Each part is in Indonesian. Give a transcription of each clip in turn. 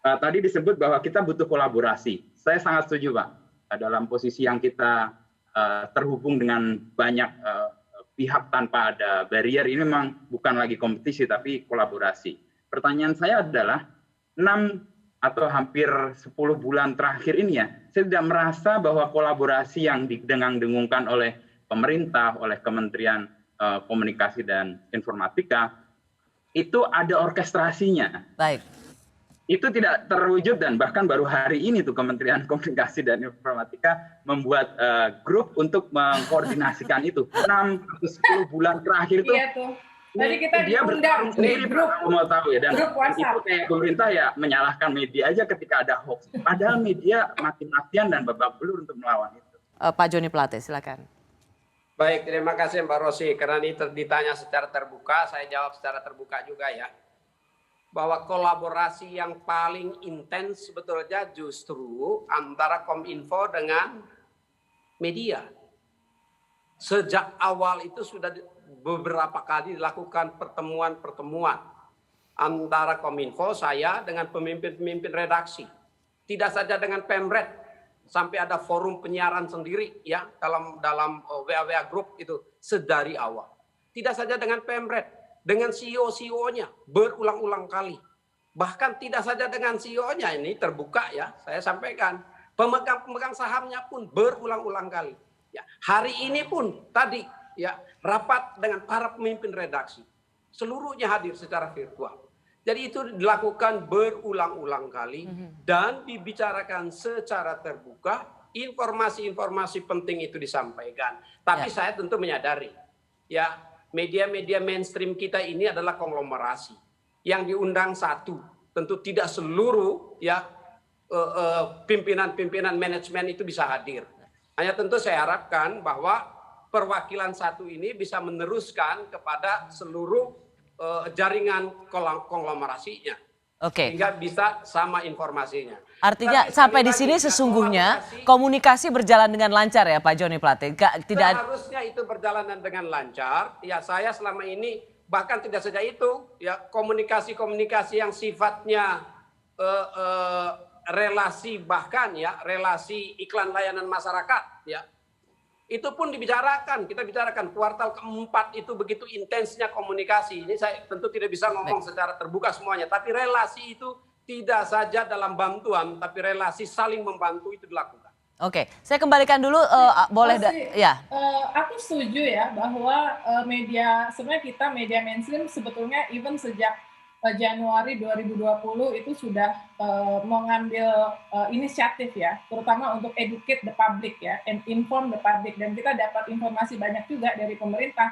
Tadi disebut bahwa kita butuh kolaborasi. Saya sangat setuju, Pak. Dalam posisi yang kita terhubung dengan banyak pihak tanpa ada barrier, ini memang bukan lagi kompetisi, tapi kolaborasi. Pertanyaan saya adalah, 6 atau hampir 10 bulan terakhir ini ya, saya tidak merasa bahwa kolaborasi yang didengung-dengungkan oleh pemerintah, oleh Kementerian Komunikasi dan Informatika, itu ada orkestrasinya. Baik. Itu tidak terwujud, dan bahkan baru hari ini tuh Kementerian Komunikasi dan Informatika membuat grup untuk mengkoordinasikan itu. 6 atau 10 bulan terakhir itu. Iya tuh. Tadi kita dia diundang sendiri, grup, mau tahu ya, dan grup WhatsApp. itu kayak pemerintah ya menyalahkan media aja ketika ada hoax. Padahal media mati-matian dan babak belur untuk melawan itu. Pak Joni Plate, silakan. Baik, terima kasih Mbak Rosi. Karena ini ditanya secara terbuka, saya jawab secara terbuka juga ya. Bahwa kolaborasi yang paling intens sebetulnya justru antara Kominfo dengan media. Sejak awal itu sudah beberapa kali dilakukan pertemuan-pertemuan antara Kominfo, saya dengan pemimpin-pemimpin redaksi. Tidak saja dengan Pemret, sampai ada forum penyiaran sendiri ya dalam WA Group itu sedari awal. Tidak saja dengan Pemret, dengan CEO-nya berulang-ulang kali. Bahkan tidak saja dengan CEO-nya, ini terbuka ya, saya sampaikan. Pemegang sahamnya pun berulang-ulang kali. Ya, hari ini pun tadi ya rapat dengan para pemimpin redaksi. Seluruhnya hadir secara virtual. Jadi itu dilakukan berulang-ulang kali dan dibicarakan secara terbuka, informasi-informasi penting itu disampaikan. Tapi saya tentu menyadari ya, media-media mainstream kita ini adalah konglomerasi. Yang diundang satu, tentu tidak seluruh ya pimpinan-pimpinan manajemen itu bisa hadir. Hanya tentu saya harapkan bahwa perwakilan satu ini bisa meneruskan kepada seluruh jaringan konglomerasinya. Oke. Sehingga bisa sama informasinya. Artinya sampai di sini sesungguhnya komunikasi berjalan dengan lancar ya Pak Joni Plate. Seharusnya itu berjalan dengan lancar. Ya saya selama ini bahkan tidak saja itu ya komunikasi-komunikasi yang sifatnya relasi, bahkan ya relasi iklan layanan masyarakat ya. Itu pun dibicarakan, kita bicarakan kuartal keempat itu begitu intensnya komunikasi. Ini saya tentu tidak bisa ngomong secara terbuka semuanya, tapi relasi itu tidak saja dalam bantuan, tapi relasi saling membantu itu dilakukan. Oke, saya kembalikan dulu boleh ya. Aku setuju ya bahwa sebenarnya kita media mainstream sebetulnya even sejak Januari 2020 itu sudah mengambil inisiatif ya, terutama untuk educate the public ya, and inform the public, dan kita dapat informasi banyak juga dari pemerintah.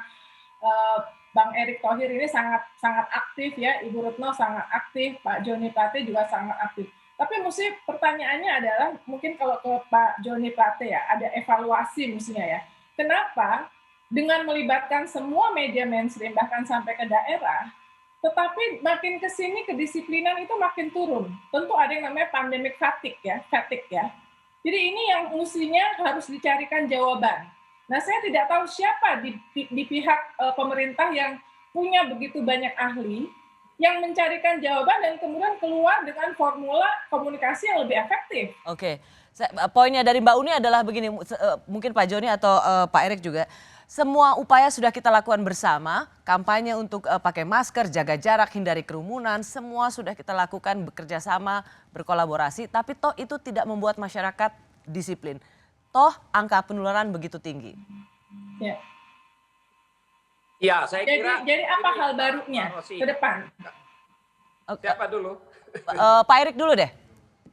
Bang Erick Thohir ini sangat aktif ya, Ibu Retno sangat aktif, Pak Joni Plate juga sangat aktif. Tapi mesti pertanyaannya adalah, mungkin kalau ke Pak Joni Plate ya, ada evaluasi mestinya ya. Kenapa dengan melibatkan semua media mainstream bahkan sampai ke daerah, tetapi makin ke sini kedisiplinan itu makin turun. Tentu ada yang namanya pandemic fatigue ya. Jadi ini yang mestinya harus dicarikan jawaban. Nah, saya tidak tahu siapa di pihak pemerintah yang punya begitu banyak ahli yang mencarikan jawaban dan kemudian keluar dengan formula komunikasi yang lebih efektif. Oke, poinnya dari Mbak Uni adalah begini, mungkin Pak Joni atau Pak Erick juga. Semua upaya sudah kita lakukan bersama, kampanye untuk pakai masker, jaga jarak, hindari kerumunan, semua sudah kita lakukan bekerja sama, berkolaborasi, tapi toh itu tidak membuat masyarakat disiplin. Toh angka penularan begitu tinggi. Ya. Ya, saya kira. Jadi apa hal barunya ke depan? Siapa dulu? Pak Erick dulu deh.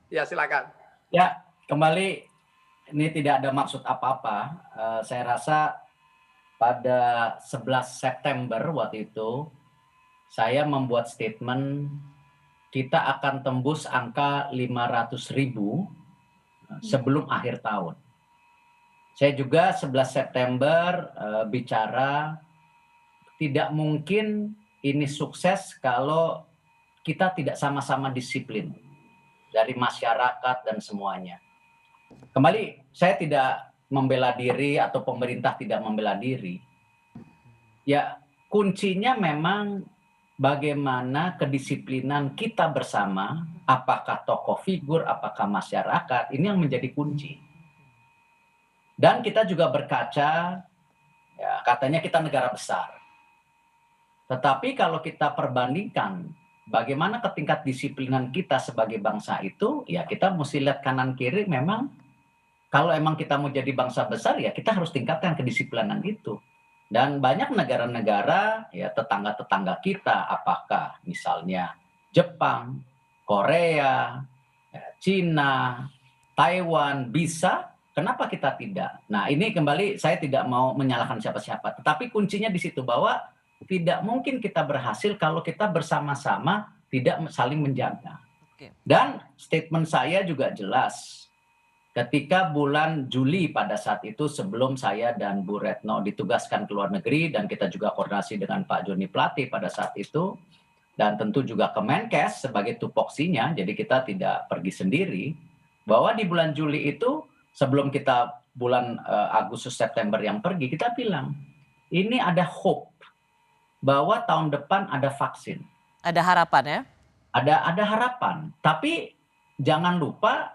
Ya, silakan. Ya, kembali ini tidak ada maksud apa-apa. Saya rasa pada 11 September waktu itu, saya membuat statement kita akan tembus angka 500.000 sebelum akhir tahun. Saya juga 11 September bicara tidak mungkin ini sukses kalau kita tidak sama-sama disiplin dari masyarakat dan semuanya. Kembali, saya tidak membela diri atau pemerintah tidak membela diri. Ya, kuncinya memang bagaimana kedisiplinan kita bersama, apakah tokoh figur, apakah masyarakat, ini yang menjadi kunci. Dan kita juga berkaca, ya, katanya kita negara besar. Tetapi kalau kita perbandingkan bagaimana tingkat disiplinan kita sebagai bangsa itu, ya kita mesti lihat kanan kiri. Memang kalau emang kita mau jadi bangsa besar, ya kita harus tingkatkan kedisiplinan itu. Dan banyak negara-negara, ya tetangga-tetangga kita, apakah misalnya Jepang, Korea, ya, Cina, Taiwan bisa, kenapa kita tidak? Nah, ini kembali saya tidak mau menyalahkan siapa-siapa, tetapi kuncinya di situ bahwa tidak mungkin kita berhasil kalau kita bersama-sama tidak saling menjaga. Dan statement saya juga jelas. Ketika bulan Juli pada saat itu, sebelum saya dan Bu Retno ditugaskan ke luar negeri, dan kita juga koordinasi dengan Pak Joni Plate pada saat itu, dan tentu juga Kemenkes sebagai tupoksinya, jadi kita tidak pergi sendiri, bahwa di bulan Juli itu, sebelum kita bulan Agustus September yang pergi, kita bilang, ini ada hope, bahwa tahun depan ada vaksin. Ada harapan ya? Ada harapan, tapi jangan lupa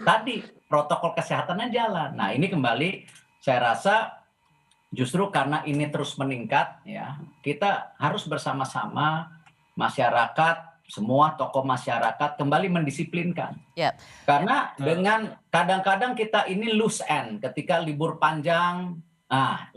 tadi protokol kesehatannya jalan. Nah, ini kembali saya rasa justru karena ini terus meningkat, ya kita harus bersama-sama masyarakat, semua tokoh masyarakat kembali mendisiplinkan. Yep. Karena dengan kadang-kadang kita ini loose end ketika libur panjang,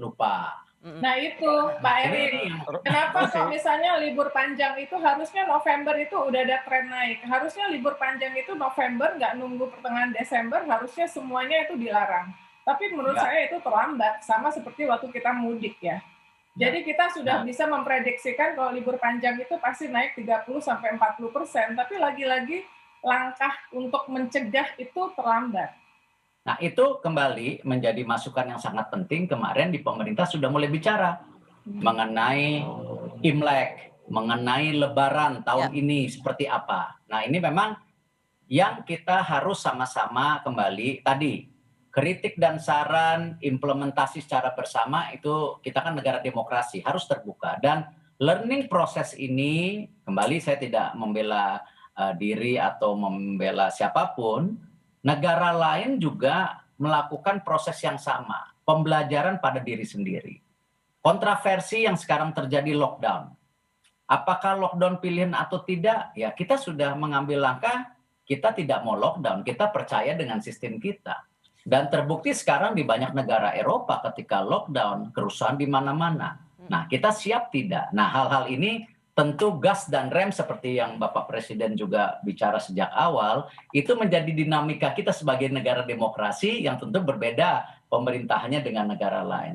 lupa. Nah itu Pak Erik, kenapa kok misalnya libur panjang itu harusnya November itu udah ada tren naik. Harusnya libur panjang itu November, nggak nunggu pertengahan Desember, harusnya semuanya itu dilarang. Tapi menurut saya itu terlambat, sama seperti waktu kita mudik ya. Jadi kita sudah bisa memprediksikan kalau libur panjang itu pasti naik 30-40%, tapi lagi-lagi langkah untuk mencegah itu terlambat. Nah, itu kembali menjadi masukan yang sangat penting. Kemarin di pemerintah sudah mulai bicara mengenai Imlek, mengenai Lebaran tahun ini seperti apa. Nah, ini memang yang kita harus sama-sama kembali tadi. Kritik dan saran, implementasi secara bersama itu kita kan negara demokrasi, harus terbuka. Dan learning proses ini, kembali saya tidak membela diri atau membela siapapun, negara lain juga melakukan proses yang sama, pembelajaran pada diri sendiri. Kontroversi yang sekarang terjadi lockdown. Apakah lockdown pilihan atau tidak? Ya kita sudah mengambil langkah, kita tidak mau lockdown, kita percaya dengan sistem kita. Dan terbukti sekarang di banyak negara Eropa ketika lockdown, kerusuhan di mana-mana. Nah kita siap tidak? Nah hal-hal ini tentu gas dan rem seperti yang Bapak Presiden juga bicara sejak awal, itu menjadi dinamika kita sebagai negara demokrasi yang tentu berbeda pemerintahannya dengan negara lain.